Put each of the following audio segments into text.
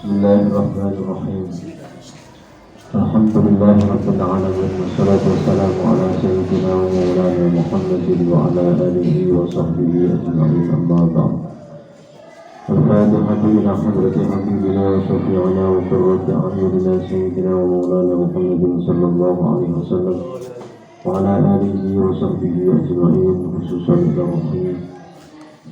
Bismillahirrahmanirrahim. Alhamdulillahirrabbilalamin. Wassalatu wassalamu ala sayyidina wa maulana Muhammadin wa ala alihi wa sahbihi ajma'in, amma ba'd. Al-Fatihah ila hadrati habibina wa syafi'ina wa qurrati a'yunina sayyidina wa maulana Muhammadin sallallahu alaihi wasallam wa ala alihi wa sahbihi ajma'in, khususan ila rahim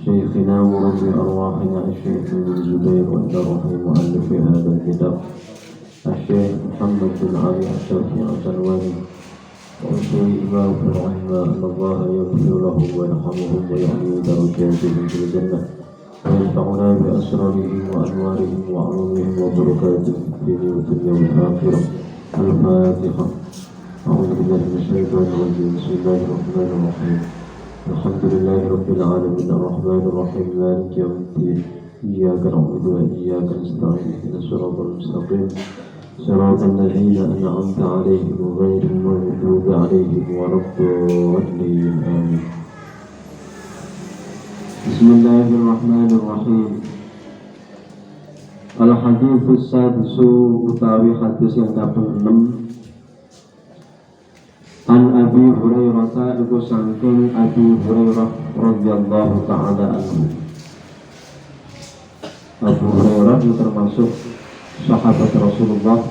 شيخنا وربي أرواحنا الشيخ بن الزبير وإلى رحيم مؤلف هذا الكتاب الشيخ محمد بن علي الشافعي السلواني وأشهد إمام العلماء أن الله يغفر لهم ويرحمهم ويعلي درجاتهم في الجنة وينفعنا بأسرارهم وأنوارهم وعلومهم وبركاتهم في الدنيا والآخرة. الفاتحة. أعوذ بالله من الشيطان الرجيم. بسم الله الرحمن الرحيم. Alhamdulillahi Rabbil Alamin. Ar-Rahmanir Rahim. Maliki yawmiddin. Iyyaka na'budu wa iyyaka nasta'in. Ihdinas siratal mustaqim. Siratal ladzina an'amta 'alaihim ghairil maghdubi 'alaihim waladdallin. Amin. Bismillahirrahmanirrahim. Al-Haditsus Sadisu, utawi hadis yang kaping 6. An Abi Hurairah, iku saking Abi Hurairah radhiyallahu ta'ala anhu. Abu Hurairah itu termasuk sahabat Rasulullah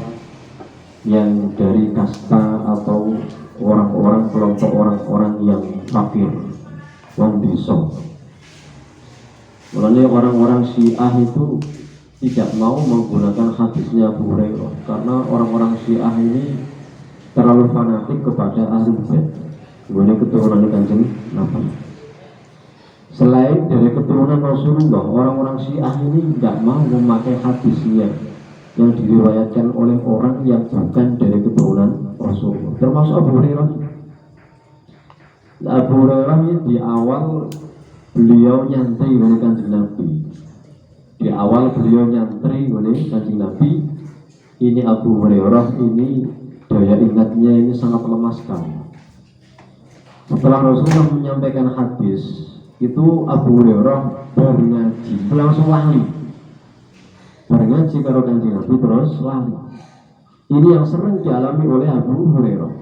yang dari kasta atau orang-orang, kelompok orang-orang yang fakir, yang bisa. Mulanya orang-orang Syiah itu tidak mau menggunakan hadisnya Abu Hurairah karena orang-orang Syiah ini terlalu fanatik kepada ahli bait, kemudian keturunan Kanjeng Nabi. Selain dari keturunan Rasulullah, orang-orang Syiah ini tidak mau memakai hadisnya yang diriwayatkan oleh orang yang bukan dari keturunan Rasulullah, termasuk Abu Hurairah. Abu Hurairah ini di awal beliau nyantri oleh Kanjeng Nabi. Di awal beliau nyantri oleh Kanjeng Nabi, ini Abu Hurairah ini daya ingatnya ini sangat lemah sekali. Setelah Rasulullah menyampaikan hadis itu, Abu Hurairah berngaji langsung lali, berngaji kalau Kanjeng Nabi terus lali. Ini yang sering dialami oleh Abu Hurairah,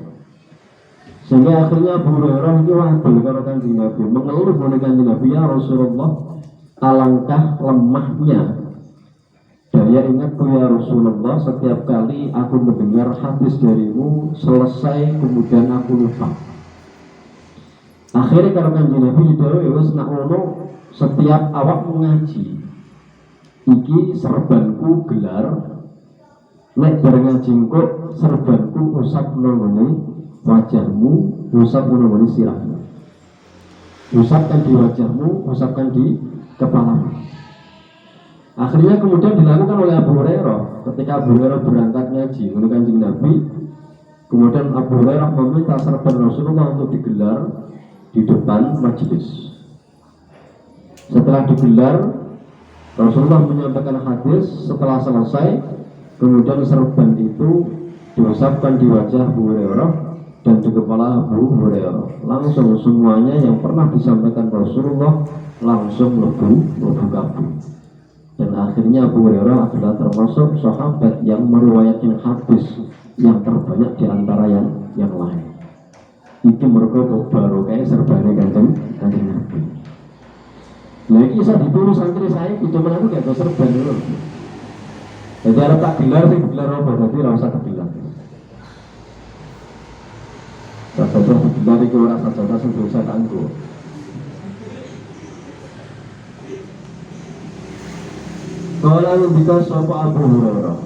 sehingga akhirnya Abu Hurairah itu wadul kalau Kanjeng Nabi, mengeluh oleh Kanjeng Nabi, ya Rasulullah, alangkah lemahnya daya ingatku ya Rasulullah, setiap kali aku mendengar hadis darimu selesai kemudian aku lupa. Akhirnya kalau Kanjeng Nabi didhawuhi wis nak ngono, setiap awak mengaji iki serbanku gelar, nek bareng ngaji kok serbanku usap nang wajahmu, usap nang sirahmu. Usapkan di wajahmu, usapkan di kepalamu. Akhirnya kemudian dilakukan oleh Abu Hurairah ketika Abu Hurairah berangkat ngaji oleh Kanjeng Nabi. Kemudian Abu Hurairah meminta serban Rasulullah untuk digelar di depan majelis. Setelah digelar, Rasulullah menyampaikan hadis. Setelah selesai, kemudian serban itu diusapkan di wajah Abu Hurairah dan di kepala Abu Hurairah. Langsung semuanya yang pernah disampaikan Rasulullah langsung lebu kabur. Dan akhirnya Abu Hurairah adalah termasuk sahabat yang meriwayatkan hadis yang terbanyak di antara yang lain. Itu mereka baru kayak serbane Kanjeng Nabi. Nah ini bisa ditulis santri saya, cuma aku gak ada serban dulu. Jadi ada tak gelar sih, gelar apa? Jadi rasa kegelar. Sahabat gelar itu rasa jatah sudah saya tangguh. Kala ngendika sapa Abu Hurairah,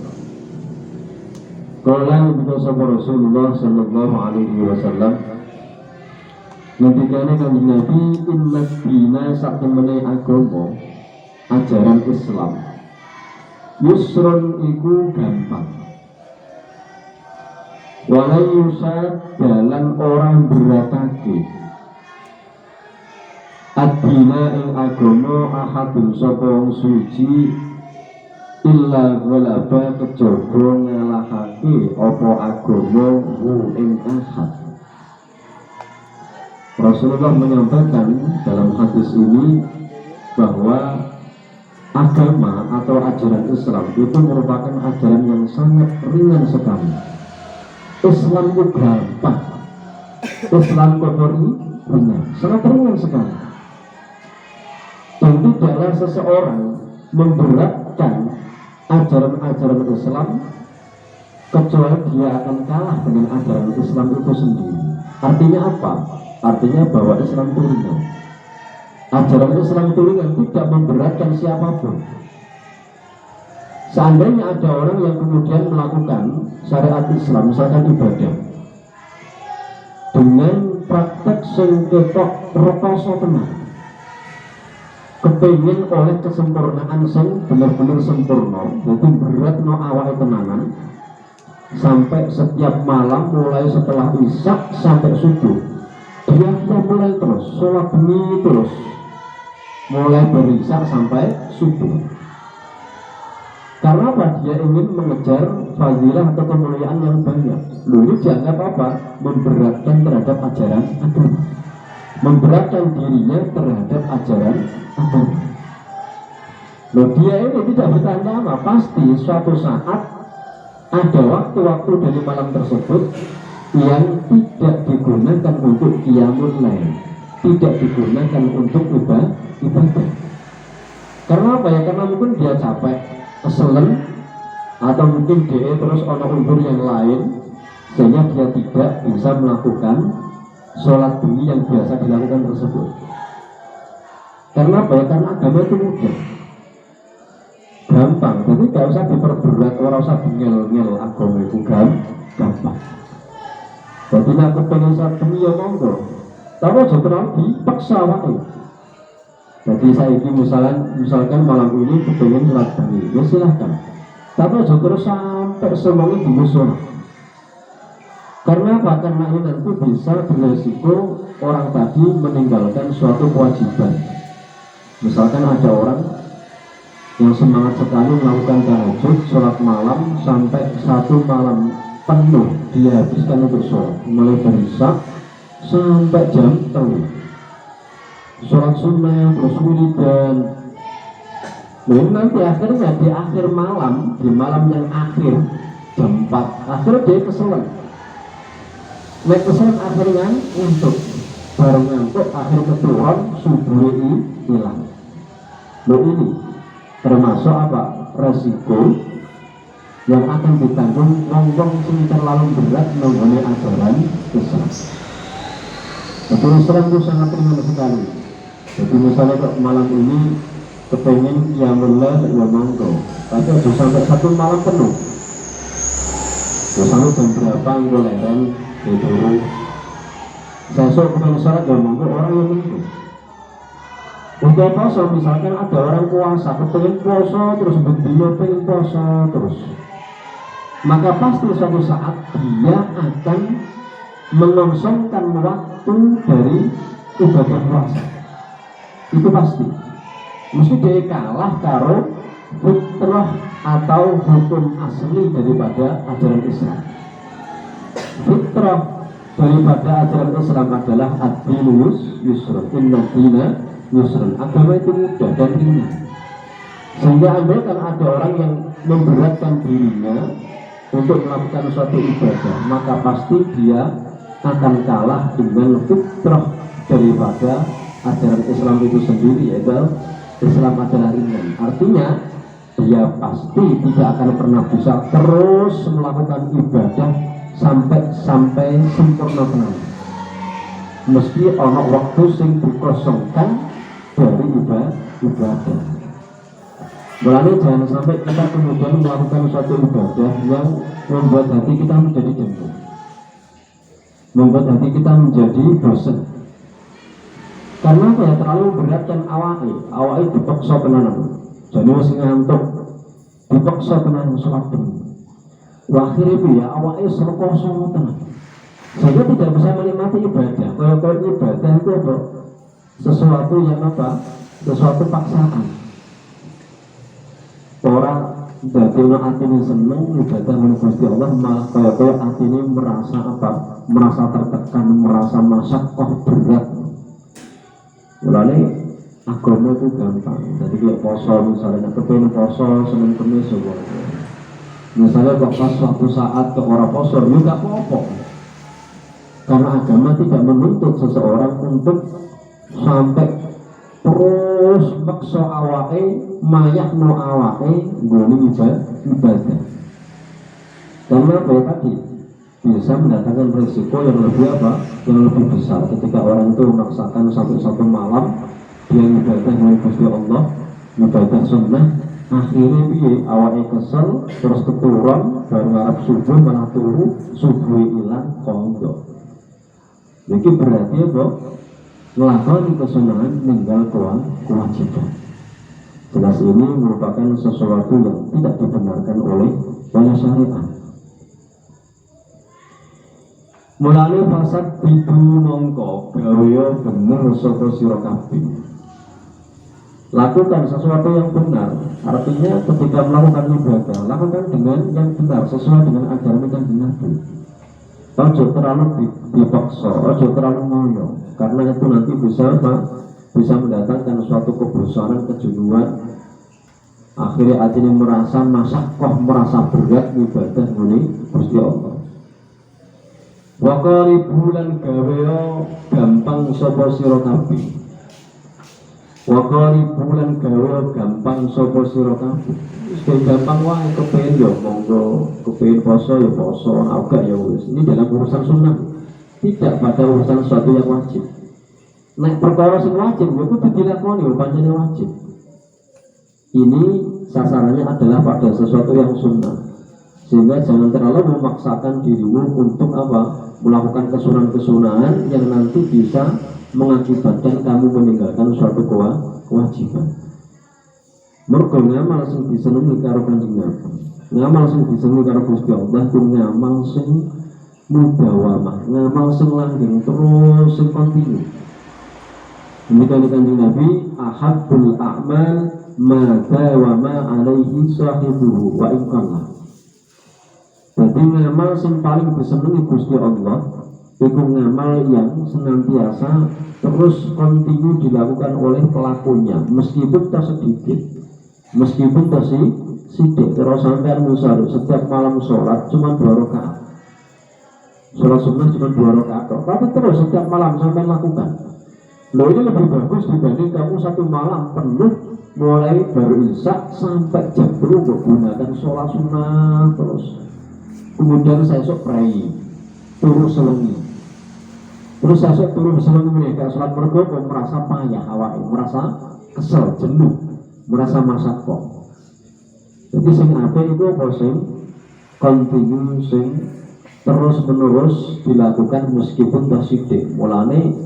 kala ngendika sapa Rasulullah sallallahu alaihi wasallam, ngendikane Kanjeng Nabi, inna dina sak temene agama, ajaran Islam, yusrun iku gampang, wala yusad dalan orang beratake, ad-dina ing agama ahadun sapa wong suci, illa ghalaba kejaba ngalahake apa agama hu ing ahad. Rasulullah menyampaikan dalam hadis ini bahwa agama atau ajaran Islam itu merupakan ajaran yang sangat ringan sekali. Islam itu gampang, Islam itu ringan, sangat ringan sekali. Dan tidaklah seseorang memberatkan ajaran-ajaran Islam kecuali dia akan kalah dengan ajaran Islam itu sendiri. Artinya apa? Artinya bahwa Islam itu ringan. Ajaran Islam itu ringan, tidak memberatkan siapapun. Seandainya ada orang yang kemudian melakukan syariat Islam, misalkan ibadah, dengan praktek sengketok rekoso tenang, kepingin oleh kesempurnaan sing benar-benar sempurna, jadi berat no awal tenanan, sampai setiap malam mulai setelah isya sampai subuh, dia mulai terus sholat demi terus, mulai dari isya sampai subuh. Karena apa? Dia ingin mengejar fadilah atau kemuliaan yang banyak. Lalu dianggap apa? Memberatkan terhadap ajaran agama, memberatkan dirinya terhadap ajaran agama. Loh, dia ini tidak bertahan lama. Pasti suatu saat ada waktu-waktu dari malam tersebut yang tidak digunakan untuk qiyamul lail, tidak digunakan untuk ibadah. Karena apa ya? Karena mungkin dia capek, keselen, atau mungkin dia terus ono unsur yang lain, sehingga dia tidak bisa melakukan sholat bunyi yang biasa dilakukan tersebut. Karena apa ya? Karena agama itu mudah, gampang, jadi gak usah diperberat, orang usah ngel-ngel, agama itu gampang. Jadi aku pengen sholat bunyi ya monggo, tapi aja terlalu dipaksa wae. Jadi saya ini misalkan malam ini kepengen sholat bunyi, ya silahkan, tapi aja terus sampai semuanya dimusuh. Karena apa? Karena ini nanti bisa beresiko orang tadi meninggalkan suatu kewajiban. Misalkan ada orang yang semangat sekali melakukan tahajud, sholat malam sampai satu malam penuh dia habiskan untuk sholat, mulai dari isya sampai jam 3. Sholat sunnah, terus wiridan. Dan nanti akhirnya di akhir malam, di malam yang akhir jam 4, akhirnya dia keselan. Keselan akhirnya untuk bareng ngantuk, akhir keturun subuh ini hilang. Loh, ini termasuk apa? Resiko yang akan ditanggung wong-wong sing terlalu berat mengguni ajaran Islam. Tapi Islam itu sangat ringan sekali. Jadi misalnya kok malam ini kepengen ya mulai ya monggo, tapi harus sampai satu malam penuh. Misalnya jam berapa enggak leren dulu. Besok kepengen sholat ya monggo, orang yang itu. Untuk puasa misalkan ada orang puasa, kepengen puasa terus berdino pengen puasa terus, maka pasti suatu saat dia akan mengosongkan waktu dari ibadah puasa. Itu pasti. Mesti dia kalah karo fitrah atau hukum asli daripada ajaran Islam. Fitrah daripada ajaran Islam adalah ad-dinus yusrun, inna dina yusrun. Agama itu mudah dan ringan. Sehingga andai kan ada orang yang memberatkan dirinya untuk melakukan suatu ibadah, maka pasti dia akan kalah dengan fitrah daripada ajaran Islam itu sendiri, yaitu Islam adalah ringan. Artinya dia pasti tidak akan pernah bisa terus melakukan ibadah sampai sempurna benar. Meski ono waktu sing dikosongkan dari ibadah. Mulanya jangan sampai kita kemudian melakukan suatu ibadah yang membuat hati kita menjadi jenuh, membuat hati kita menjadi bosan. Karena apa ya? Terlalu beratkan awake dipaksa tenanan. Jadi masih ngantuk, dipaksa tenanan sholat dulu. Akhirnya ya awake serkoso tenan, sehingga tidak bisa menikmati ibadah. Kalau ibadah itu apa? Sesuatu yang apa? Sesuatu paksaan. Orang dadine atine seneng ibadah menurut Gusti Allah, malah kaya atine merasa apa? Merasa tertekan, merasa masyaqqah berat. Mulane agama itu gampang. Jadi kayak poso misalnya, kepengen poso Senin Kamis ya. Misalnya kok pas suatu saat ke orang poso, ya nggak apa-apa. Karena agama tidak menuntut seseorang untuk sampai terus maksa awake, mayakno awake nggone ibadah. Karena apa ya tadi bisa mendatangkan resiko yang lebih yang lebih besar ketika orang itu memaksakan sampai satu malam dia ibadah dengan Gusti Allah, ibadah sunnah, akhirnya piye awake kesel terus keturun baru ngarep subuh malah turu subuh ilang konggo. Jadi berarti apa? Melakukan kesunahan meninggal kewajiban. Jelas ini merupakan sesuatu yang tidak dibenarkan oleh syariat. Mulane fasad bidu mongko gawe bener sapa sira kabeh. Lakukan sesuatu yang benar. Artinya ketika melakukan ibadah, lakukan dengan yang benar sesuai dengan ajaran Kanjeng Nabi. Ojo terlalu dipaksa, ojo terlalu ngoyo, karena itu nanti bisa mendatangkan suatu kebosanan, kejenuhan. Akhirnya hatinya merasa merasa berat ibadah ini Gusti Allah. Wakari bulan gawe gampang sapa sira kabeh. Wakari bulan gawe gampang sapa sira kabeh. Wis gampang wae kepengin yo monggo, kepengin poso ya poso, agak ya wis. Ini dalam urusan sunnah, tidak pada urusan sesuatu yang wajib. Nek perkara sing wajib ya kudu dilakoni pancene wajib. Ini sasarannya adalah pada sesuatu yang sunnah. Sehingga jangan terlalu memaksakan dirimu untuk melakukan kesunahan-kesunahan yang nanti bisa mengakibatkan kamu meninggalkan suatu kewajiban. Mergo ngamal sing disenengi karo Kanjeng Nabi, ngamal sing disenengi karo Gusti Allah ku ngamal sing mudawamah, ngamal sing langgeng terus sing kontinu. Demikian Kanjeng Nabi, ahabbul a'mal ma dawama alaihi sahibuhu wa in qalla. Jadi ngamal yang paling disenangi Gusti Allah itu ngamal yang senantiasa terus kontinu dilakukan oleh pelakunya, meskipun sedikit, meskipun sidik. Terus sampai musadu setiap malam sholat cuma 2 rakaat, sholat sunnah cuma 2 rakaat, tapi terus setiap malam sampai lakukan. Loh, ini lebih bagus dibanding kamu satu malam penuh mulai baru isya sampai jam 2 menggunakan sholat sunnah terus. Kemudian saya esok prai turu selengi, terus saya esok turu selengi mereka sholat mergo merasa payah awake, merasa kesel, jenuh, merasa masakoh. Jadi sing apik itu apa sing kontinu, sing terus menerus dilakukan meskipun tersidik. Mulane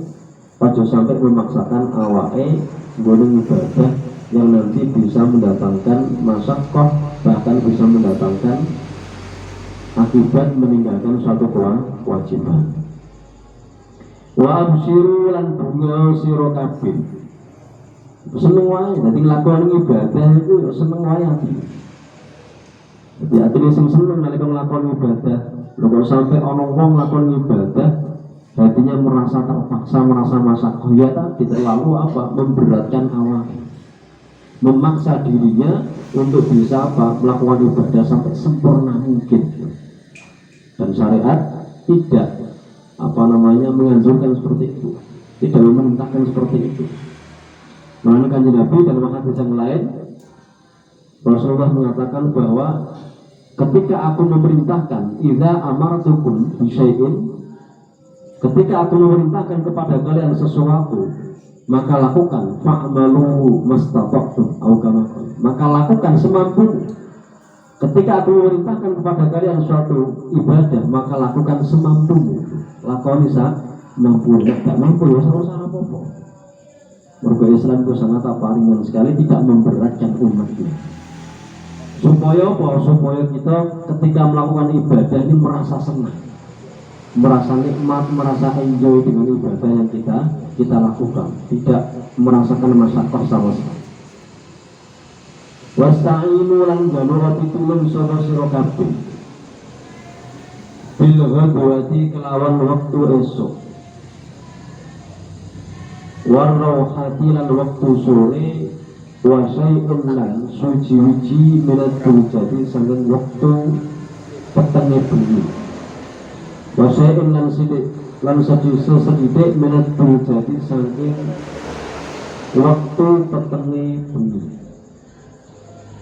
aja sampai memaksakan awake nggone ibadah yang nanti bisa mendatangkan masakoh, bahkan bisa mendatangkan akibat meninggalkan suatu kewajiban. Wa absyiru lan bunga sira kabeh. Seneng wae, dadi nglakoni ibadah itu seneng wae ati. Jadi atine sing seneng nalika nglakoni ibadah. Lho kok sampai ana wong nglakoni ibadah hatinya merasa terpaksa, merasa masakoh, ya tadi terlalu memberatkan awak, memaksa dirinya untuk bisa melakukan ibadah sampai sempurna mungkin. Dan syariat tidak menganjurkan seperti itu, tidak memerintahkan seperti itu. Mengenai Kanjeng Nabi dalam hadis yang lain, Rasulullah mengatakan bahwa ketika aku memerintahkan, idza amartukum bi syai'in, ketika aku memerintahkan kepada kalian sesuatu, maka lakukan fa'malu mastata'tum au kama, maka lakukan semampu. Ketika aku memerintahkan kepada kalian suatu ibadah, maka lakukan semampumu. Lakoni mampu, tidak mampu ya salah apa-apa. Mergo Islam itu sangat ringan sekali, tidak memberatkan umatnya. Supaya kita ketika melakukan ibadah ini merasa senang, merasa nikmat, merasa enjoy dengan ibadah yang kita lakukan, tidak merasakan masalah sama sekali. Wasta'inu lan jalur pitulung sapa sira kabeh bil ghadwati kelawan waktu esok. warauhati lan waktu sore wa syai'un lan suci-wici minat jadi sanging waktu petenge bengi wa syai'un lan sidik lan sedidik minat jadi sanging waktu petenge bengi.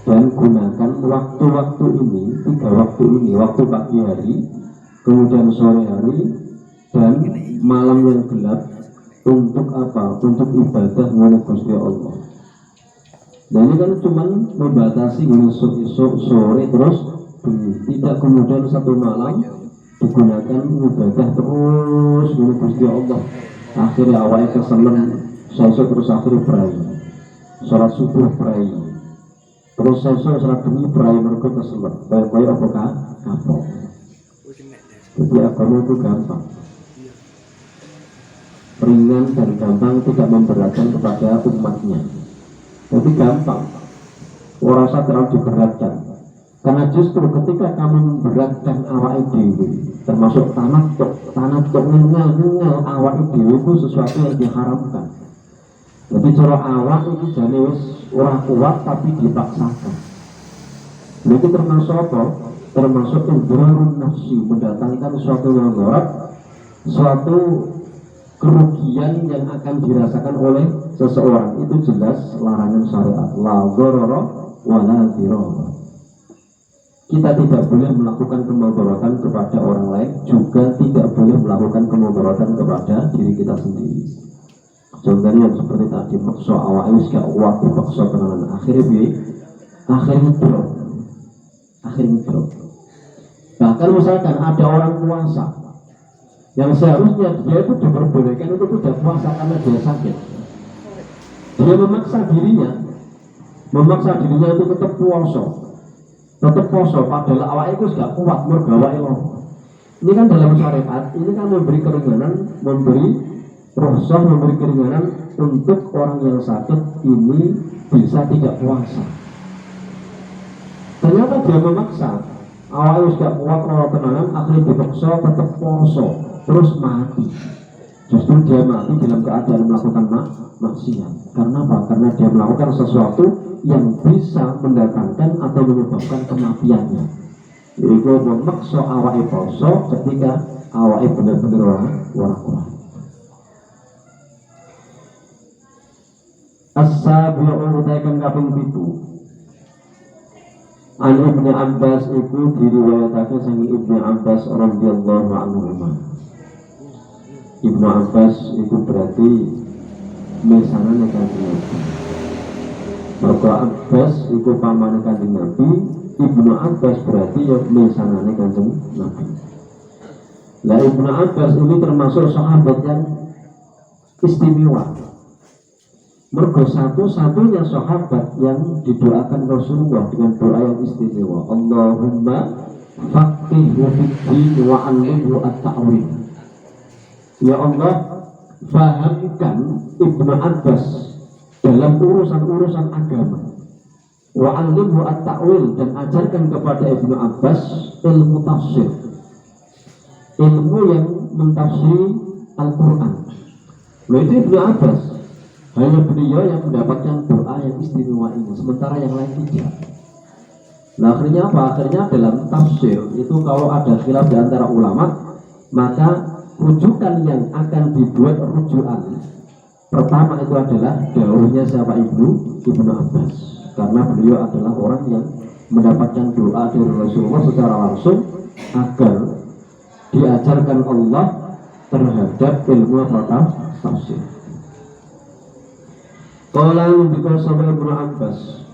Dan gunakan waktu-waktu ini, 3 waktu ini, waktu pagi hari, kemudian sore hari, dan malam yang gelap. Untuk apa? Untuk ibadah kepada Gusti Allah. Dan ini kan cuma membatasi esok sore terus bengi. Tidak kemudian satu malam digunakan ibadah terus kepada Gusti Allah. Akhirnya awalnya keselen, sesuk terus akhirnya berai. Sholat subuh berai. Terus sesuk sholat bengi berai mereka keselen. Kayak apa kapok. Jadi agama itu gampang, ringan dan gampang, tidak memberatkan kepada umatnya. Jadi gampang, orang usah terlalu diberatkan. Karena justru ketika kamu memberatkan awak dewi, termasuk tanah cok ngengal awak dewi itu sesuatu yang diharamkan. Jadi cara awak itu jadi orang kuat tapi dipaksakan. Itu termasuk apa? Termasuk indrarun nafsi, mendatangkan suatu mudarat, suatu kerugian yang akan dirasakan oleh seseorang. Itu jelas larangan syariat. La dharara wa la dirara. Kita tidak boleh melakukan kemudaratan kepada orang lain, juga tidak boleh melakukan kemudaratan kepada diri kita sendiri. Contohnya seperti tadi, maksa awak wis gak kuat dipaksa tenanan, akhirnya drop. Bahkan misalkan ada orang puasa yang seharusnya dia itu diperbolehkan untuk tidak puasa karena dia sakit, dia memaksa dirinya itu tetap puasa padahal awak itu gak kuat mergawa Allah. Ini kan dalam syariat, ini kan memberi keringanan, memberi rukhsah, memberi keringanan untuk orang yang sakit ini bisa tidak puasa. Ternyata dia memaksa, awalnya sudah kuat kalau tenangan, akhirnya dipaksa tetap poso, terus mati. Justru dia mati dalam keadaan melakukan maksiat. Karena apa? Karena dia melakukan sesuatu yang bisa mendatangkan atau menyebabkan kematiannya. Yaitu memaksa awalnya poso ketika awalnya benar-benar orang kuat. As-sabi'u utaikan kaping 7. An Ibnu Abbas itu diriwayatake saking Ibnu Abbas radhiyallahu anhu. Ibnu Abbas itu berarti mesanane Kanjeng Nabi. Mergo Abbas itu pamane Kanjeng Nabi, Ibnu Abbas berarti ya mesanane Kanjeng Nabi. Lah Ibnu Abbas ini termasuk sahabat yang istimewa. Mergo satu-satunya sahabat yang didoakan Rasulullah dengan doa yang istimewa. Allahumma faqihhu fid-din wa 'allimhu at-ta'wil. Ya Allah, fahamkan Ibnu Abbas dalam urusan-urusan agama. Wa 'allimhu at-ta'wil, dan ajarkan kepada Ibnu Abbas ilmu tafsir. Ilmu yang mentafsiri Al-Qur'an. Lalu itu Ibnu Abbas. Hanya beliau yang mendapatkan doa yang istimewa ini, sementara yang lain tidak. Nah akhirnya apa? Akhirnya dalam tafsir itu kalau ada khilaf di antara ulama, maka rujukan yang akan dibuat rujukan pertama itu adalah dawuhnya siapa? Ibnu Abbas, karena beliau adalah orang yang mendapatkan doa dari Rasulullah secara langsung agar diajarkan Allah terhadap ilmu tafsir. Qala ngendika sapa Ibnu Abbas.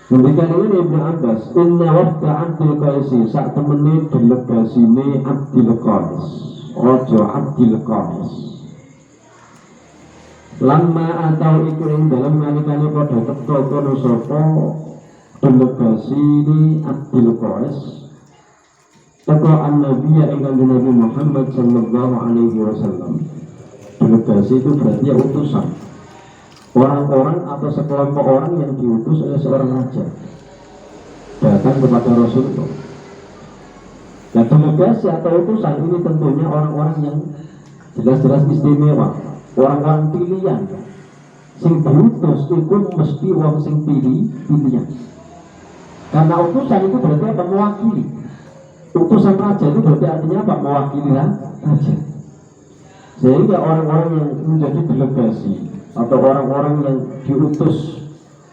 Ngendika ini Ibnu Abbas, inna wafda Abdul Qaisi, sak temene delegasine Abdul Qais, Raja Abdul Qais. Lama atau iku ing dalem nalikane padha teka kono sapa delegasi Abdul Qais. Teka an-Nabi ing Nabi Muhammad sallallahu alaihi wasallam. Delegasi itu berarti ya utusan, orang-orang atau sekelompok orang yang diutus oleh seorang raja datang kepada Rasulullah. Nah delegasi atau utusan ini tentunya orang-orang yang jelas-jelas istimewa, orang-orang pilihan. Sing diutus itu mesti wong sing pilihan. Karena utusan itu berarti apa? Mewakili. Utusan raja itu berarti artinya apa? Mewakili raja. Sehingga orang-orang yang menjadi delegasi atau orang-orang yang diutus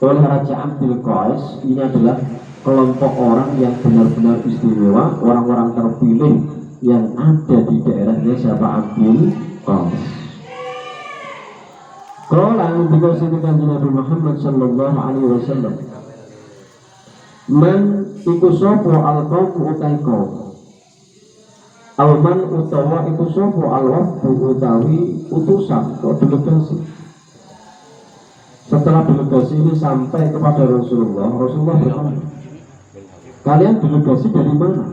oleh Raja Abdul Qais ini adalah kelompok orang yang benar-benar istimewa, orang-orang terpilih yang ada di daerahnya siapa? Abdul Qais. Kalau ngendika sinten Nabi Muhammad sallallahu alaihi wasallam, man iku sapa al-qaum utai kaum, alman utawa iku sapa al-wafdu utawi utusan atau delegasi. Setelah delegasi ini sampai kepada Rasulullah bertanya, kalian delegasi dari mana?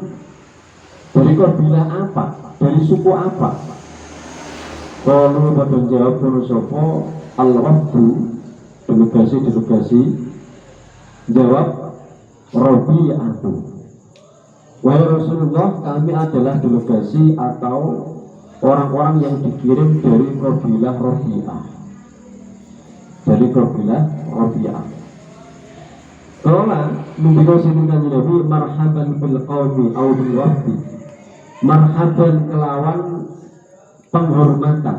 Dari kabilah apa? Dari suku apa? Kalau pada jawab sapa al-wafdu, delegasi jawab Rabi'atu. Wahai Rasulullah, kami adalah delegasi atau orang-orang yang dikirim dari kabilah Rabi'ah. Kalau ngendika sinten Kanjeng Nabi, marhaban bil qaumi au bil wafdi. Marhaban kelawan penghormatan.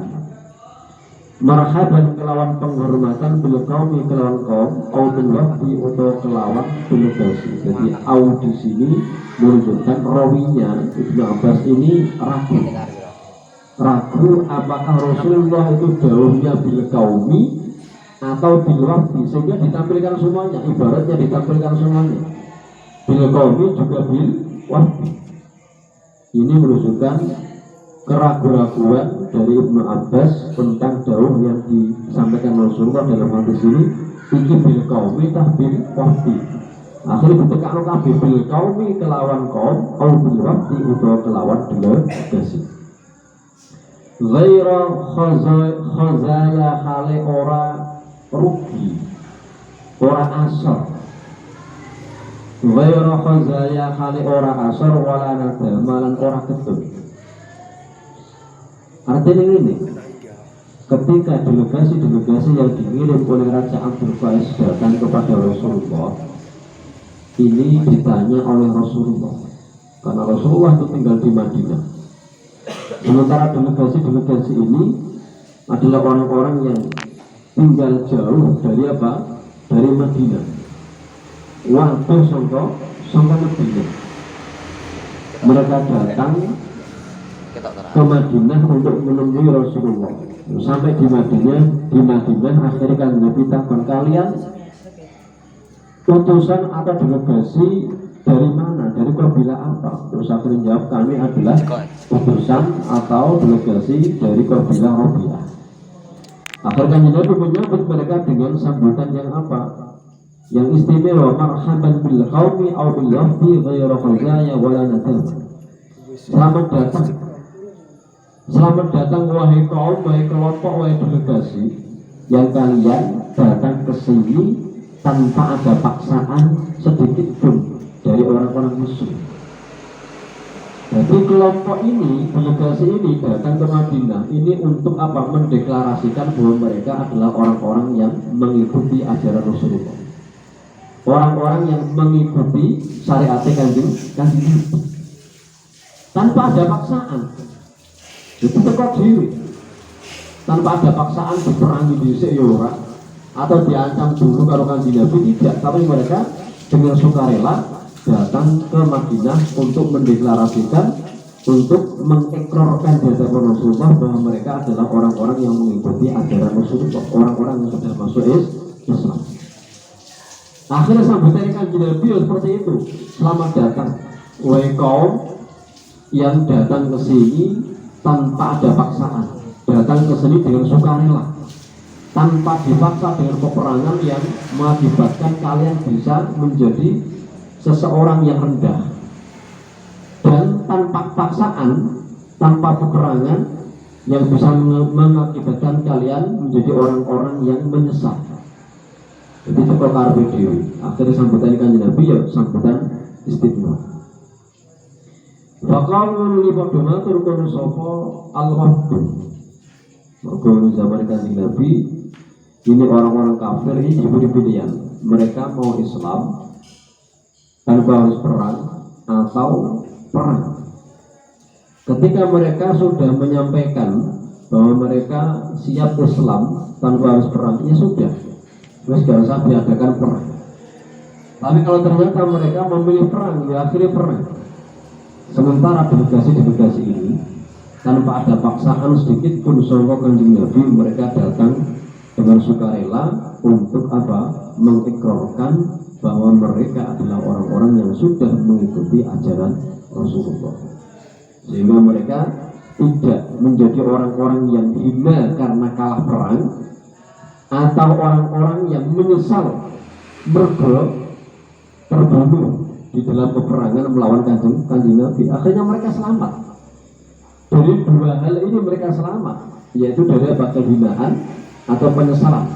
Marhaban kelawan penghormatan bil qaumi kelawan kaum au bil wafdi atau kelawan delegasi. Jadi au di sini menunjukkan rawinya Ibnu Abbas ini ragu apakah Rasulullah itu dawuhnya bil qaumi atau bil wafdi, sehingga ditampilkan semuanya, ibaratnya ditampilkan semuanya, bil qaumi juga bil wafdi. Ini menunjukkan keraguan-raguan dari Ibnu Abbas tentang dawuh yang disampaikan Rasulullah dalam hadis ini, iki bil qaumi tah bil wafdi. Akhirnya ditekakno kabeh bil qaumi kelawan kaum, au bil wafdi utawa kelawan delegasi. Ghaira khazaya hale ora rugi, ora asor. Ghaira khazaya hale ora asor wala nadamalan ora ketut. Artinya ini, ketika delegasi yang dikirim oleh Raja Abdul Qais datang kepada Rasulullah, ini ditanya oleh Rasulullah, karena Rasulullah itu tinggal di Madinah. Sementara delegasi ini adalah orang-orang yang tinggal jauh dari apa? Dari Madinah. Waktu sangka Madinah. Mereka datang ke Madinah untuk menemui Rasulullah. Sampai di Madinah akhirnya kan Nabi takon, kalian utusan atau delegasi dari mana? Dari kabilah apa? Terus akhirnya jawab, kami adalah utusan atau delegasi dari kabilah Rabi'ah. Akhirnya Nabi menyambut mereka dengan sambutan yang apa? Yang istimewa, marhaban bil qaumi aw bil wafdi ghairu khazaya wala nadam. Selamat datang wahai kaum, wahai kelompok, wahai delegasi yang kalian datang ke sini tanpa ada paksaan sedikit pun dari orang-orang musuh. Jadi kelompok ini, delegasi ini datang ke Madinah ini untuk apa? Mendeklarasikan bahwa mereka adalah orang-orang yang mengikuti ajaran Rasulullah, orang-orang yang mengikuti syariat Kanjeng Nabi tanpa ada paksaan. Itu teko dhewe, tanpa ada paksaan diperangi dhisik ya ora, atau diancam dulu kalau Kanjeng Nabi, tidak, tapi mereka dengan sukarela datang ke Madinah untuk mendeklarasikan, untuk mengikrarkan di hadapan Rasulullah bahwa mereka adalah orang-orang yang mengikuti ajaran Rasulullah, orang-orang yang sudah masuk Islam. Akhirnya sambutan Kanjeng Nabi seperti itu, selamat datang wahai kaum yang datang ke sini tanpa ada paksaan, datang ke sini dengan sukarela, tanpa dipaksa dengan peperangan yang mengakibatkan kalian bisa menjadi seseorang yang rendah, dan tanpa paksaan, tanpa peperangan yang bisa mengakibatkan kalian menjadi orang-orang yang menyesat. Jadi itu karpe dewi. Akhirnya sambutan Kanjeng Nabi ya sambutan istimewa. Bakal menuli padha matur kono sapa al-wafdu. Waktu zaman Kanjeng Nabi, ini orang-orang kafir ini diberi pilihan. Mereka mau Islam tanpa harus perang atau perang. Ketika mereka sudah menyampaikan bahwa mereka siap Islam tanpa harus perang, ya sudah, terus gak usah diadakan perang. Tapi kalau ternyata mereka memilih perang, ya akhirnya perang. Sementara delegasi-delegasi ini tanpa ada paksaan sedikit pun sangka Kanjeng Nabi, mereka datang dengan sukarela untuk apa? Mengikrarkan bahwa mereka adalah orang-orang yang sudah mengikuti ajaran Rasulullah. Sehingga mereka tidak menjadi orang-orang yang hina karena kalah perang, atau orang-orang yang menyesal mergo terbunuh di dalam peperangan melawan Kanjeng Nabi. Akhirnya mereka selamat. Dari dua hal ini mereka selamat, yaitu dari kehinaan atau penyesalan.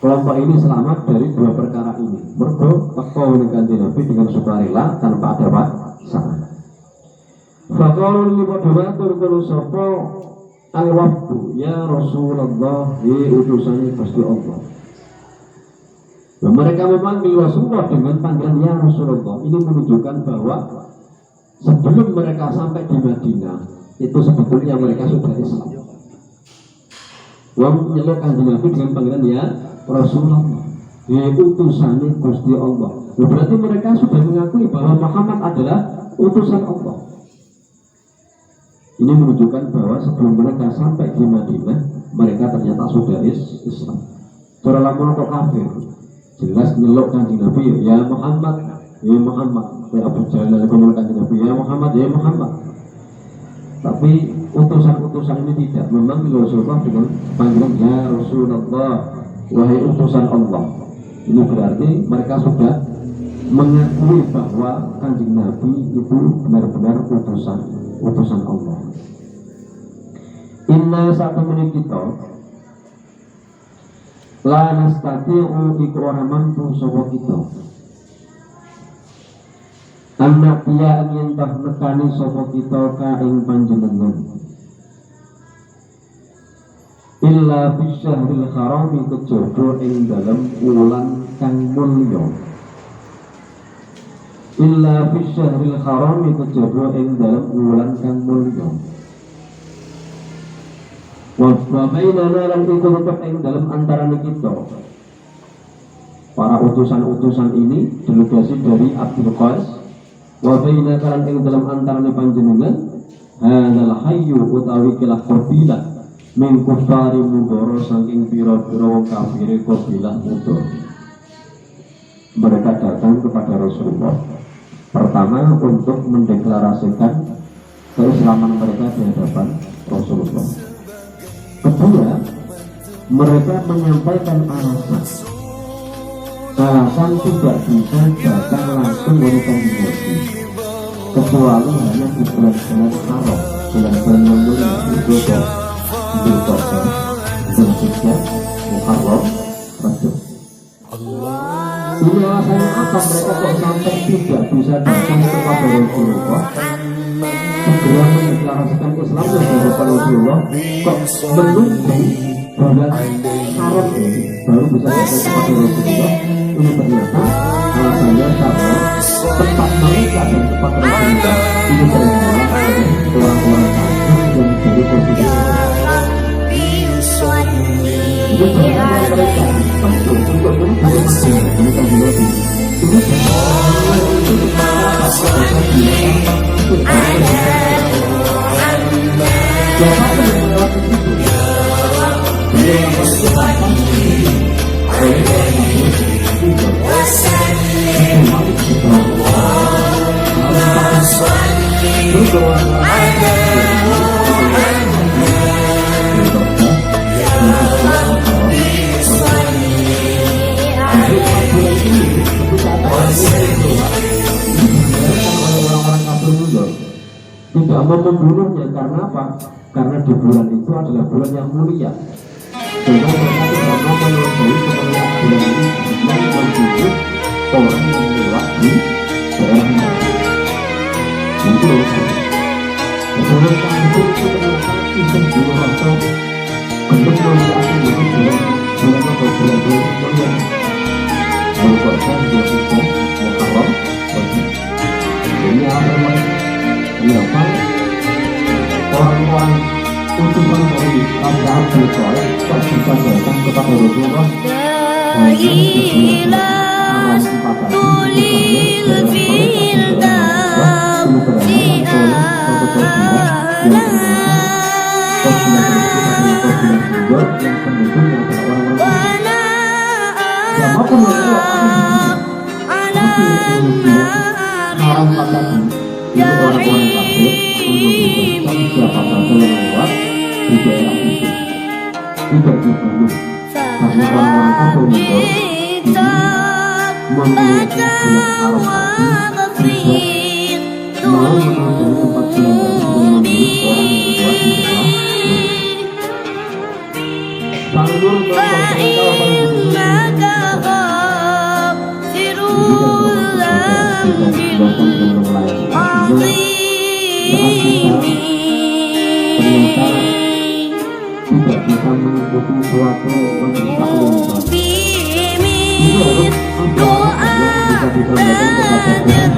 Kelompok ini selamat dari dua perkara ini. Mergo teko Kanjeng Nabi dengan sukarela tanpa ada paksaan. Faqalu li padhawatur kulo sapa al-wafdu ya Rasulullah, utusan Gusti Allah. Dan mereka memanggil Rasulullah dengan panggilan ya Rasulullah. Ini menunjukkan bahwa sebelum mereka sampai di Madinah itu sebetulnya mereka sudah Islam. Wong nyeluk Kanjeng Nabi dengan panggilan ya Rasulullah, utusan Gusti Allah. Berarti mereka sudah mengakui bahwa Muhammad adalah utusan Allah. Ini menunjukkan bahwa sebelum mereka sampai di Madinah, mereka ternyata sudah Islam. Cara lamun kok kafir, jelas nyeluk Kanjeng Nabi ya Muhammad, ya Muhammad. Kayak Abu Jahal nyeluk Kanjeng Nabi ya Muhammad, ya Muhammad. Tapi utusan-utusan ini tidak, memang Rasulullah dengan panggilan ya Rasulullah, wahai utusan Allah. Ini berarti mereka sudah mengakui bahwa Kanjeng Nabi itu benar-benar utusan Allah. Inna satu menit kita la nastati'u iku ora mampu sapa kita anak dia ingin tak nekani sapa kita ka ing panjenengan illa fi syahril haram kejaba ing dalam wulan kang mulya. Illa fi syahril haram kejaba ing dalam wulan kang mulya. Wa bainana lan iku tetep ing dalam antarané kita. Para utusan-utusan ini delegasi dari Abdul Qais. Wa bainana lan ing dalam antarané panjenengan hadzal hayyu utawi kilah qabilah min kufari mudoro saking pira-pira wong kafire qabilah mudoro. Mereka datang kepada Rasulullah pertama untuk mendeklarasikan keislaman mereka di hadapan Rasulullah. Kedua, mereka menyampaikan alasan tidak bisa datang langsung dari Kanjeng Nabi kecuali hanya di bulan-bulan haram, bulan-bulan yang mulia, Dzulqa'dah, Dzulhijjah, Muharram, Rajab. Ini alasannya apa mereka kok sampai tidak bisa datang kepada Rasulullah segera mendeklarasikan Islam di hadapan Rasulullah, kok menunggu bulan haram ini baru bisa datang kepada Rasulullah? Ini ternyata alasannya karena tempat mereka dan tempat Rasulullah ini bermula dari orang-orang kafir yang menjadi posisi. Itu karena mereka untuk tidak mau membunuhnya. Karena apa? Karena di bulan itu adalah bulan yang mulia. Sehingga mereka tidak mau menyelesaikan kemuliaan bulan ini yang membunuh orang yang lewat di daerah mereka. Itu mereka itu ternyata iseng dua rasa bentuk muliaan ini bulan atau bulan mulia merupakan dua tiga Muharram. Ini memang kenapa orang-orang utusan dari Raja Abdul Saleh kok bisa datang kepada Rasulullah siapa saja yang lewat di daerah itu tidak dibunuh karena orang-orang itu memiliki bulan Arafah tidak mau mengambil tempat bulan dari orang yang tidak bisa mengikuti suatu mendesak itu harus doa yang bisa disampaikan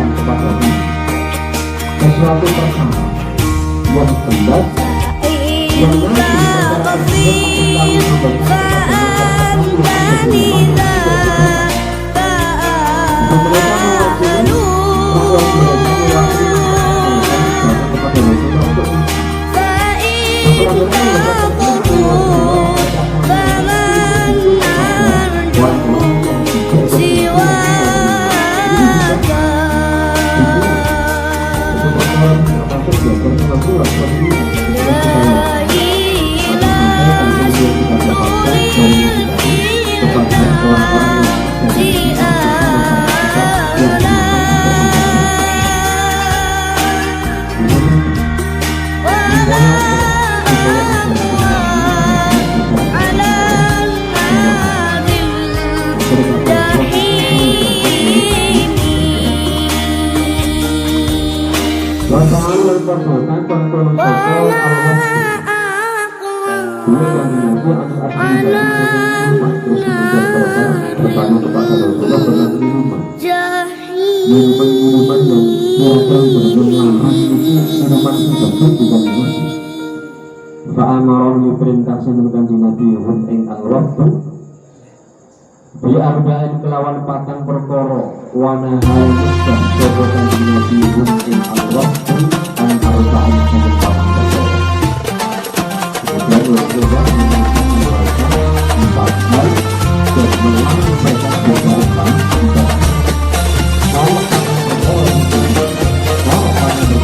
kepada Tuhan. Sesuatu perkara yang jelas yang Bi'arba'in kelawan patang perkara wanahal musbah sopo kanjeng Nabi hum ing al-waqtu an arba'in sampai patang perkara. Kemudian Rasulullah menjelaskan 4 hal dan menyampaikan beberapa kalau patang perkara itu kalau patang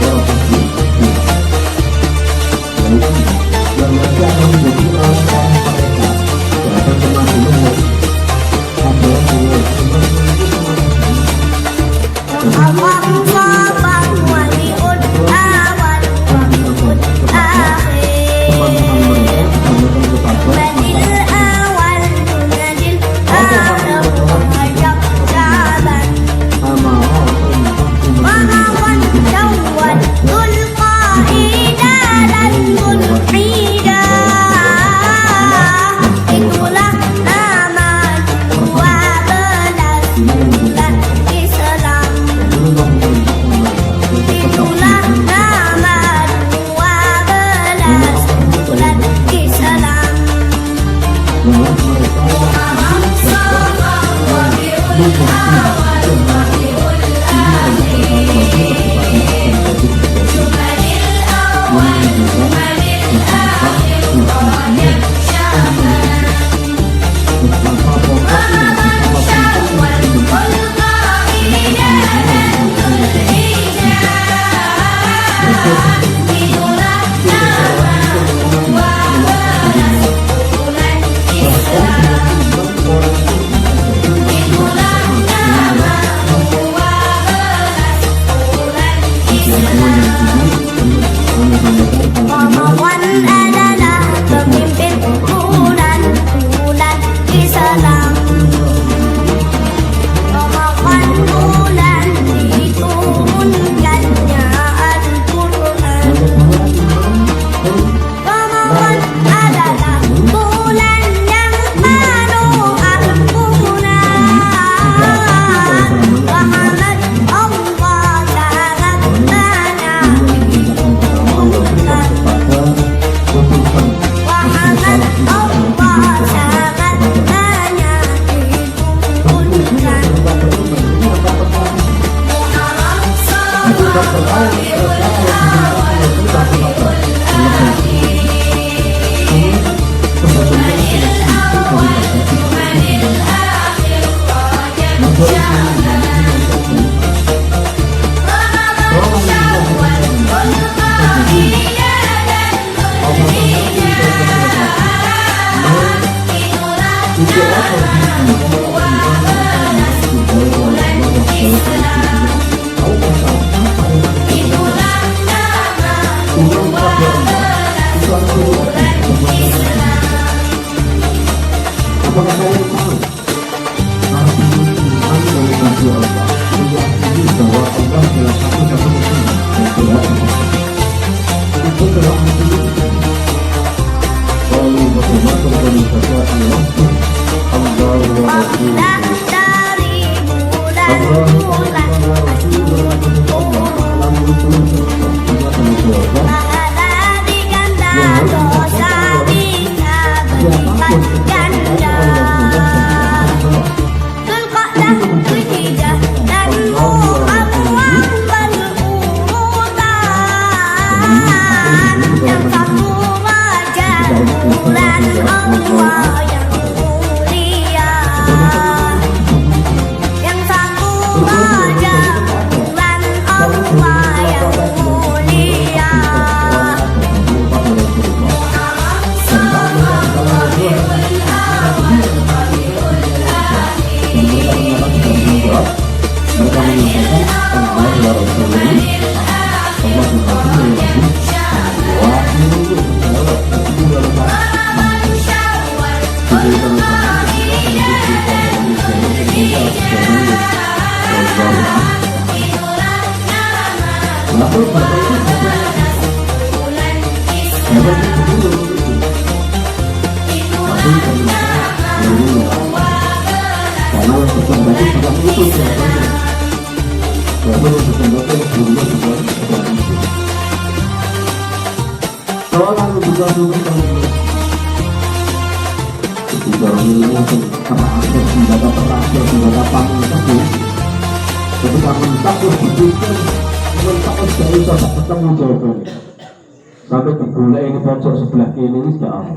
Sampai digolek ini pojok sebelah kiri ini sudah apa?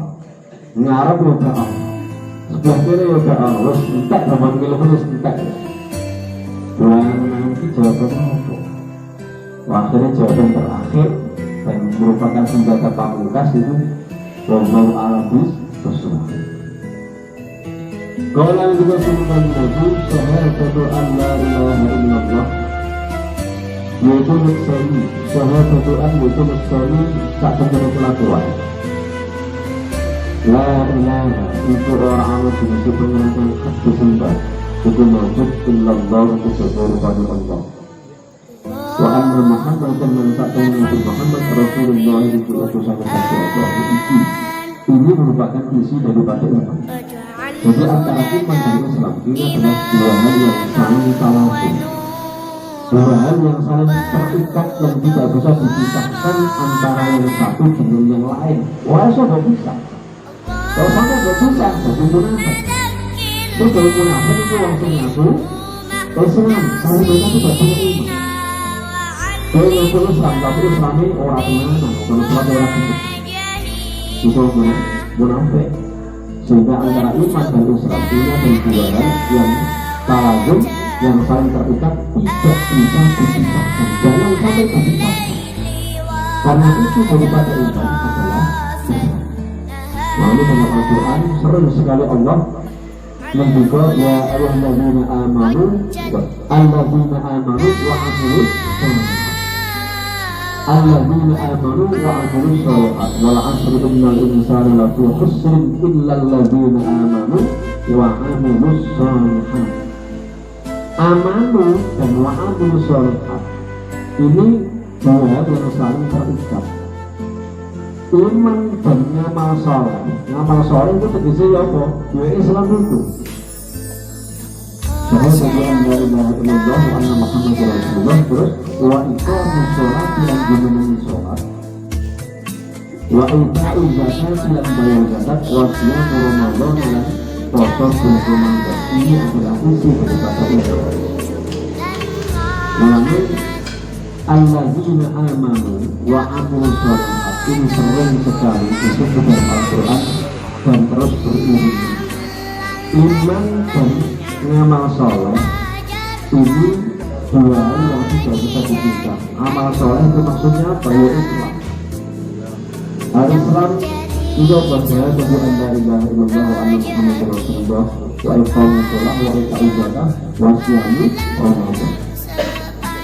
Ngarep ya gak apa? Sebelah kiri ya gak apa? Wes entek gampang kilo wes entek. Nanti jawabannya apa? Akhirnya jawaban terakhir dan merupakan senjata pamungkas itu wallahu a'lam bishawab. Qala juga sunnah Nabi syahadatu an la ilaha illallah yaitu mutsani syahadatu an yaitu mutsani tak benar kelakuan La ilaha itu orang anu jenis penyanyi hak disembah itu wujud illallah kecuali pada Allah. Wa anna Muhammadan man sa'atun Nabi Muhammad Rasulullah itu utusan Allah. Ini merupakan isi daripada iman. Jadi antara iman dan Islam ini adalah dua hal yang saling talazum, dua hal yang saling terikat yang tidak bisa dipisahkan antara yang satu dengan yang lain. Wah, sudah bisa. Kalau sampai gak bisa, jadi munafik. Terus kalau munafik itu langsung ngaku Islam, saling mereka tidak punya iman. Kalau ngaku Islam, tapi Islamnya orang kemana? Kalau sebagai orang kemana? Itu munafik. Sehingga antara iman dan Islam ini ada dua hal yang talazum, yang saling terikat, tidak bisa dipisahkan. Jangan sampai dipisahkan. Karena itu daripada iman adalah Islam. Lalu dalam Al-Quran sering sekali Allah membuka ya ayyuhalladzina amanu alladzina amanu wa amilus sholihat alladzina amanu wa amilus sholihat wal 'asri innal insana lafi khusrin illal ladzina amanu wa amilus sholihat. Amanu dan wa amilus sholihat ini dua yang saling terikat. Iman dan ngamal soleh. Ngamal soleh itu tegese ya apa? Ya Islam itu. Saya sebagai dari Allah wa anna Muhammadar Rasulullah, terus wa iqamus sholat yang dimenangi sholat, wa ita'u zakat yang bayar zakat, wa siyam Ramadan yang puasa bulan Ramadan. Ini adalah isi daripada itu. Lalu alladzina amanu wa amilus sholihat ini sering sekali disebut dalam Al-Quran dan terus beriring. Iman dan ngamal soleh ini dua hal yang tidak bisa dipisah. Amal soleh itu maksudnya apa? Ya Islam. Al-Islam itu berjaya bagi anda ilaha illallah wa anna Muhammadar Rasulullah wa iqamus sholah wa ita'u zakah wa siyam Ramadan.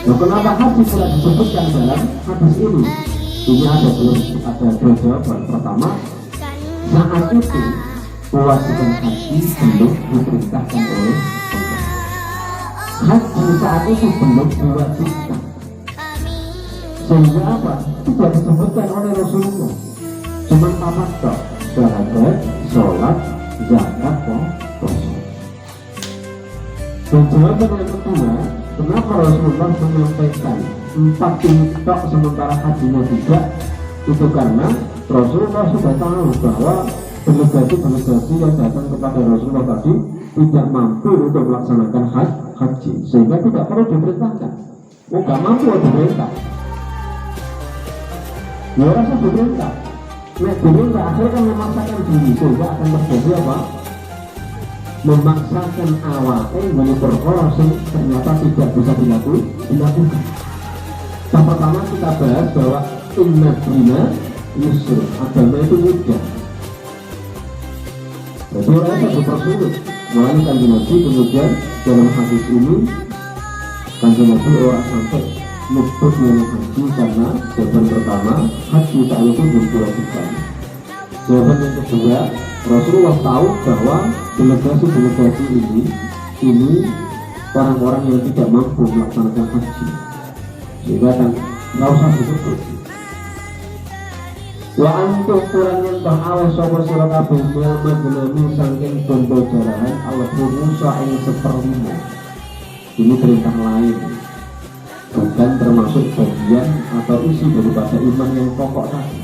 Nah, kenapa haji tidak disebutkan dalam hadis ini? Ini ada dua jawaban. Pertama, saat itu kewajiban haji belum diperintahkan oleh Allah. Haji saat itu belum diwajibkan. Sehingga apa? Tidak disebutkan oleh Rasulullah. Cuma tamattu, syahadat, sholat, zakat, puasa. Dan jawaban yang kedua, kenapa Rasulullah menyampaikan 4 ini tok sementara hajinya tidak? Itu karena Rasulullah sudah tahu bahwa delegasi-delegasi yang datang kepada Rasulullah tadi tidak mampu untuk melaksanakan haji, sehingga tidak perlu diperintahkan. Oh, gak mampu diperintah. Ya rasa diperintah. Nah, diperintah akhirnya kan memaksakan diri, sehingga akan terjadi apa? Memaksakan awalnya menjadi perkara yang ternyata tidak bisa dilakukan. Yang pertama kita bahas bahwa inna dina yusr, agama itu mudah. Jadi orang yang dipersulit melalui kanjeng Nabi. Kemudian dalam hadis ini kanjeng Nabi orang sampai luput yang haji karena jawaban pertama haji saat itu belum diwajibkan. Jawaban yang kedua, Rasulullah tahu bahwa delegasi-delegasi ini orang-orang yang tidak mampu melaksanakan haji, sehingga kan nggak usah disebut. Wa antuk kurang yang bahawai sopa surah kabeh mil magulami sangking bondo jarahan al-furusa yang seperlima. Ini perintah lain, bukan termasuk bagian atau isi daripada iman yang pokok tadi.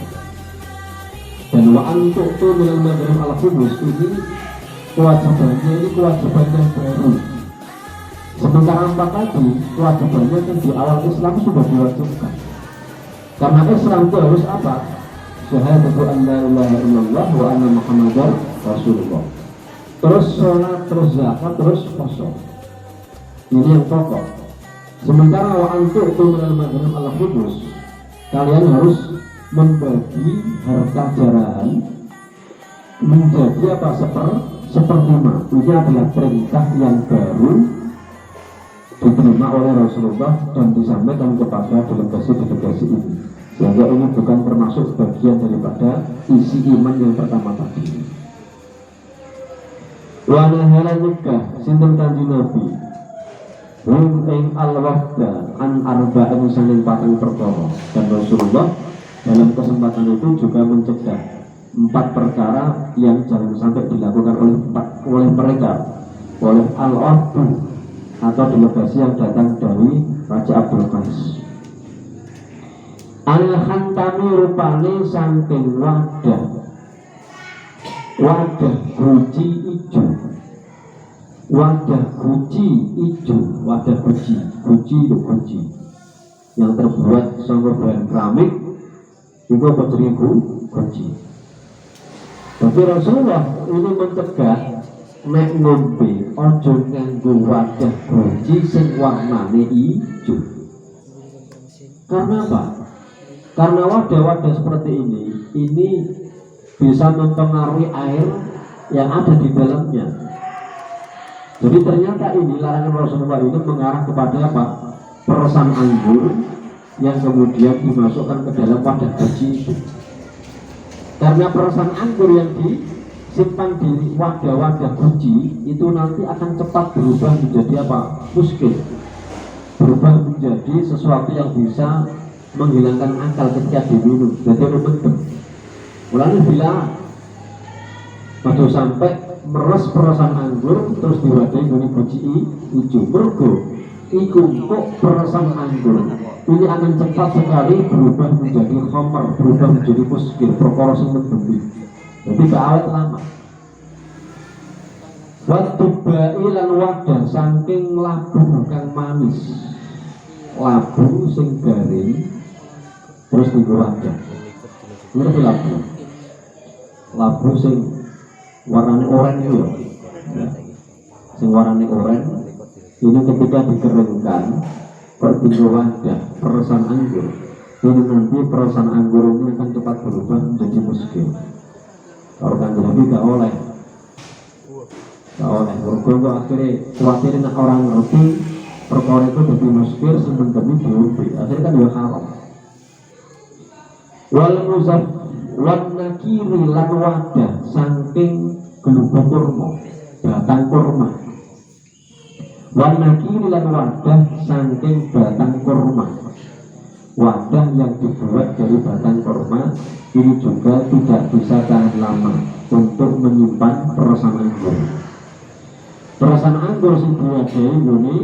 Dan wa antuk tu mil magulami al-furus ini kewajibannya, ini kewajiban yang baru. Sementara 4 tadi kewajibannya kan di awal Islam sudah diwajibkan. Karena Islam itu harus apa? Syahadatu an la ilaha illallah wa anna Muhammadar Rasulullah. Terus sholat, terus zakat, terus puasa. Ini yang pokok. Sementara wa antum minal maghnam al-khudus, kalian harus membagi harta jarahan menjadi apa? Seperlima. Ini adalah perintah yang baru diterima oleh Rasulullah dan disampaikan kepada delegasi-delegasi ini. sehingga ini bukan termasuk bagian daripada isi iman yang pertama tadi. Wa nahala nikah sinten Kanjeng Nabi ing al-wahda an arba'in saking patang perkara, dan Rasulullah dalam kesempatan itu juga mencegah 4 perkara yang jangan sampai dilakukan oleh mereka, oleh al-ordu atau delegasi yang datang dari Raja Abdul Qais. Al-khantami rupane saking wadah guci ijo, wadah guci yang terbuat saka bahan keramik itu apa jenenge guci. Tapi Rasulullah ini mencegah nek ngombe ojo nganggo wadah guci sing warnane ijo. Karena apa? Karena wadah-wadah seperti ini bisa mempengaruhi air yang ada di dalamnya. Jadi ternyata ini larangan Rasulullah ini mengarah kepada apa? Peresan anggur yang kemudian dimasukkan ke dalam wadah guci itu. Karena peresan anggur yang disimpan di wadah-wadah guci itu nanti akan cepat berubah menjadi apa? Muskil. Berubah menjadi sesuatu yang bisa menghilangkan akal ketika diminum. Jadi memendem. Mulanya bila pada sampai meres peresan anggur terus diwadahi guni guci hijau, mergo iku kok peresan anggur ini akan cepat sekali berubah menjadi khamar, berubah menjadi muskil, perkara sing mendemi. Jadi awet lama. Waktu ba'i lan wadah saking labu kang manis, labu sing garing terus digawa wadah. Ngerti labu sing warnane oranye ya. Sing warnane oranye ini ketika dikeringkan kok digawa wadah peresan anggur. Ini nanti peresan anggur ini akan cepat berubah menjadi muskil. Kalau Kanjeng Nabi gak oleh. Mergo akhirnya khawatir nak orang ngerti perkara itu jadi muskil sementara diombe. Akhirnya kan ya haram. Wal muzaf wan nakiri lan wadah saking gelubung kurma, batang kurma. Wan nakiri lan wadah saking batang kurma. Wadah yang dibuat dari batang kurma ini juga tidak bisa tahan lama untuk menyimpan peresan anggur. Peresan anggur sing diwadahi ini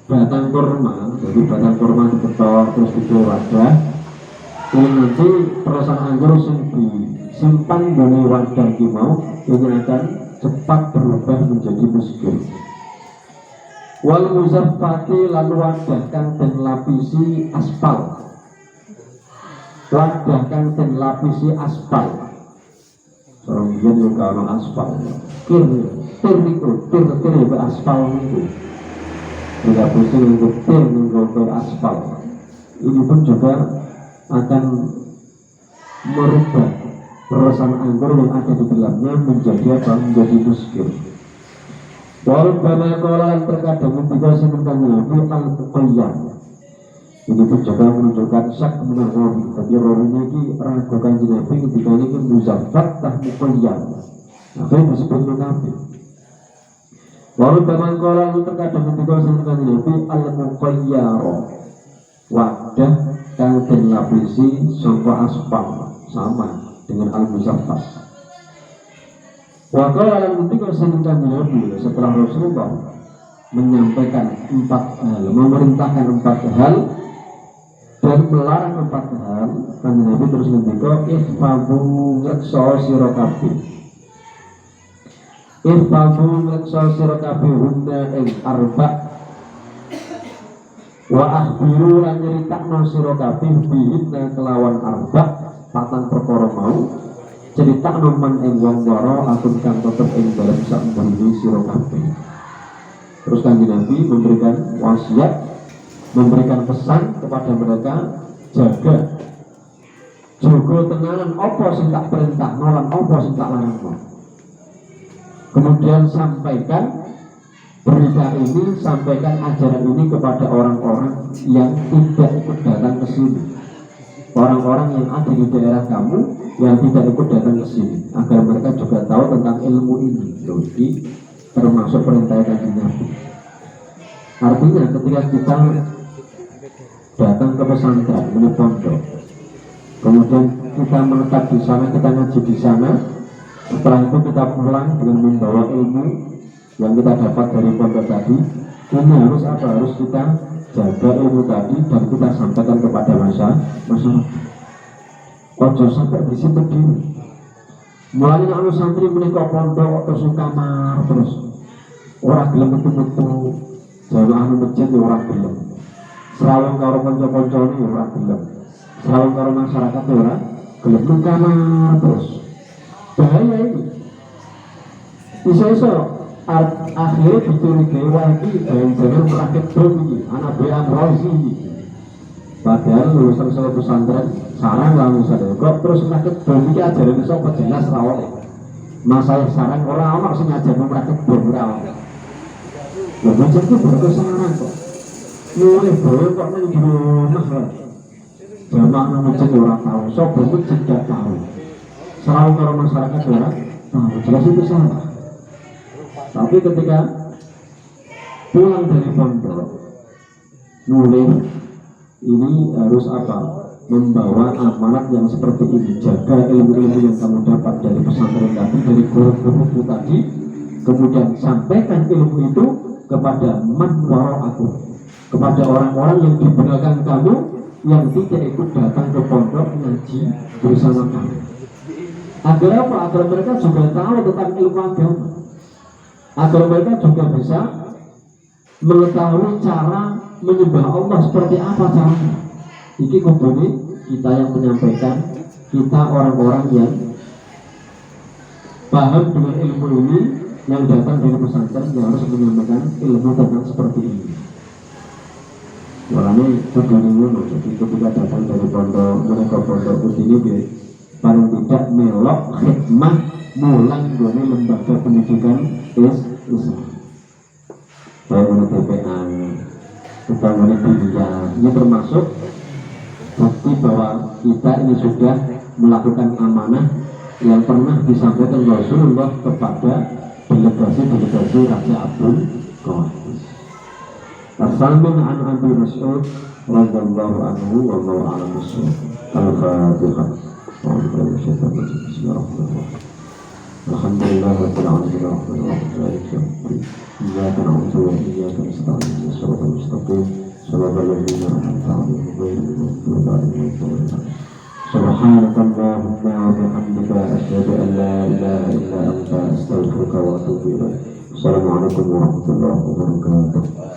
batang kurma, jadi batang kurma diketok terus dibawa wadah. Ini nanti peresan anggur yang disimpan di wadah kimau ini akan cepat berubah menjadi muskil. Wal muzaffati lalu wadah kang den lapisi aspal, wadah kang den lapisi aspal. Seorang dia juga ada aspal, tir itu aspal itu. Tidak pusing untuk tir aspal. Ini pun juga akan merubah peresan anggur yang ada di dalamnya menjadi apa? Menjadi muskil. Walaupun kalau terkadang ketika sementara Nabi al-Muqayyam ini pun juga menunjukkan syak benar rawi. Jadi rawinya ini ragu Kanjeng Nabi ketika ini muzaffat tah Muqayyam. Akhirnya disebut Nabi. Walaupun kalau terkadang ketika sementara Nabi al-Muqayyam wadah kang den lapisi sangka aspal sama dengan al-muzaffat. Wakil dalam ketika sementara Nabi setelah Rasulullah menyampaikan 4 hal, memerintahkan 4 hal dan melarang 4 hal, kan Nabi terus ngendika ihfazu ngreksa sira kabeh. Ihfazu ngreksa sira kabeh hunna ing arba' wa akhbiru lan nyeritakno sira kabeh bihinna kelawan arba' 4 perkara mau. Cerita noman ing wong waro akun kang tetep ing dalam sakmburi sira kabeh. Terus Kanjeng Nabi memberikan wasiat, memberikan pesan kepada mereka, jaga tenanan apa sing tak perintah lan apa sing tak larang. Kemudian sampaikan berita ini, sampaikan ajaran ini kepada orang-orang yang tidak ikut datang ke sini. orang-orang yang ada di daerah kamu yang tidak ikut datang ke sini, agar mereka juga tahu tentang ilmu ini. Jadi termasuk perintah Kanjeng Nabi. Artinya ketika kita datang ke pesantren, ini pondok, kemudian kita menetap di sana, kita ngaji di sana, setelah itu kita pulang dengan membawa ilmu yang kita dapat dari pondok tadi. Ini harus apa? Harus kita jaga ilmu tadi dan kita sampaikan kepada masyarakat. Ojo sampai di situ dulu. Mulai anu santri menikah pondok terus kamar terus orang gelem metu-metu, jamaah anu masjid orang gelem. Serawung karo kanca-kancane ora gelem. Serawung karo masyarakat ora gelem kamar terus. Bahaya ini. Iso-iso akhirnya dicurigai lagi jangan-jangan merakit bom ini, anak B.A. Rozi. Padahal lulusan sekolah pesantren sarang langsung sadar kok terus merakit bom ini ajaran iso jelas rawol. Masalah sarang orang sing ngajar merakit bom rawol. Lha bocah iki berkesalahan kok. Mulai bom kok nang di rumah lah. Jamaah nang masjid ora tahu, sok bom tidak tahu. Serawung karo masyarakat ora tahu, jelas itu salah. Tapi ketika pulang dari pondok, mulai ini harus apa? Membawa amanat yang seperti ini, jaga ilmu-ilmu yang kamu dapat dari pesantren tadi, dari guru-guru tadi, kemudian sampaikan ilmu itu kepada man wara'akum, kepada orang-orang yang di belakang kamu yang tidak ikut datang ke pondok ngaji bersama kamu. Agar apa? Agar mereka juga tahu tentang ilmu agama. Agar mereka juga bisa mengetahui cara menyembah Allah seperti apa caranya. Ini kudune kita yang menyampaikan, kita orang-orang yang paham dengan ilmu ini, yang datang dari pesantren yang harus menyampaikan ilmu tentang seperti ini. Walane kudune ngono, jadi ketika datang dari pondok mereka pondok ini paling tidak melok khidmah mulang gone lembaga pendidikan Islam. Baik menurut TPA, kita media, ini termasuk bukti bahwa kita ini sudah melakukan amanah yang pernah disampaikan Rasulullah kepada delegasi Raja Abdul Qasim. As-Samin an Abi Mas'ud radhiyallahu anhu wallahu a'lam bissawab. Al-Fatihah. Bismillahirrahmanirrahim. Alhamdulillah rabbil alamin arrahmanir rahim. Iyyaka na'budu wa iyyaka nasta'in. Shiratal mustaqim. Shiratal ladzina an'amta 'alaihim ghairil maghdubi 'alaihim waladdallin. Subhanakallahumma wa bihamdika asyhadu an la ilaha illa anta astaghfiruka wa atubu ilaik. Assalamualaikum warahmatullahi wabarakatuh.